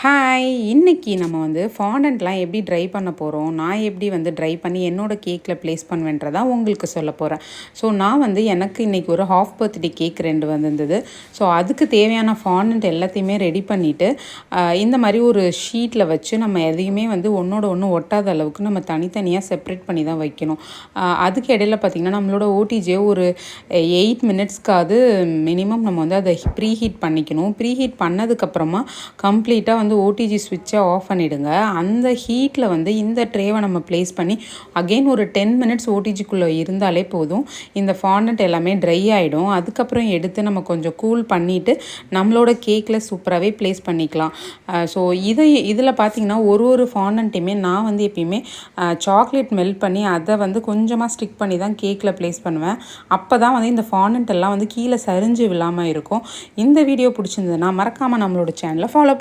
Hi! இன்னைக்கு நம்ம வந்து ஃபாண்டன்ட்லாம் எப்படி ட்ரை பண்ண போகிறோம், நான் எப்படி வந்து ட்ரை பண்ணி என்னோட கேக்கில் ப்ளேஸ் பண்ணுவேன்றதான் உங்களுக்கு சொல்ல போகிறேன். ஸோ நான் வந்து எனக்கு இன்றைக்கி ஒரு ஹாஃப் பர்த்டே கேக் 2 வந்திருந்தது. ஸோ அதுக்கு தேவையான ஃபாண்டன்ட் எல்லாத்தையுமே ரெடி பண்ணிவிட்டு இந்த மாதிரி ஒரு ஷீட்டில் வச்சு நம்ம எதையுமே வந்து ஒன்றோட ஒன்று ஒட்டாத அளவுக்கு நம்ம தனித்தனியாக செப்ரேட் பண்ணி தான் வைக்கணும். அதுக்கு இடையில பார்த்திங்கன்னா நம்மளோட ஓடிஜே ஒரு 8 மினிட்ஸ்க்காவது மினிமம் நம்ம வந்து அதை ப்ரீ ஹீட் பண்ணிக்கணும். ப்ரீ ஹீட் பண்ணதுக்கப்புறமா கம்ப்ளீட்டாக வந்து ஓடிஜி ஸ்விட்சை ஆஃப் பண்ணிவிடுங்க. அந்த ஹீட்டில் வந்து இந்த ட்ரேவை நம்ம ப்ளேஸ் பண்ணி அகெயின் ஒரு 10 மினிட்ஸ் ஓடிஜிக்குள்ளே இருந்தாலே போதும். இந்த ஃபாண்டன்ட் எல்லாமே ட்ரை ஆகிடும். அதுக்கப்புறம் எடுத்து நம்ம கொஞ்சம் கூல் பண்ணிவிட்டு நம்மளோட கேக்கில் சூப்பராகவே ப்ளேஸ் பண்ணிக்கலாம். ஸோ இதில் பார்த்திங்கன்னா ஒரு ஃபாண்டன்ட்டையுமே நான் வந்து எப்பயுமே சாக்லேட் மெல்ட் பண்ணி அதை வந்து கொஞ்சமாக ஸ்டிக் பண்ணி தான் கேக்கில் ப்ளேஸ் பண்ணுவேன். அப்போ தான் வந்து இந்த ஃபாண்டன்ட் எல்லாம் வந்து கீழே சரிஞ்சு விழாமல் இருக்கும். இந்த வீடியோ பிடிச்சிருந்ததுன்னா மறக்காமல் நம்மளோட சேனலை ஃபாலோ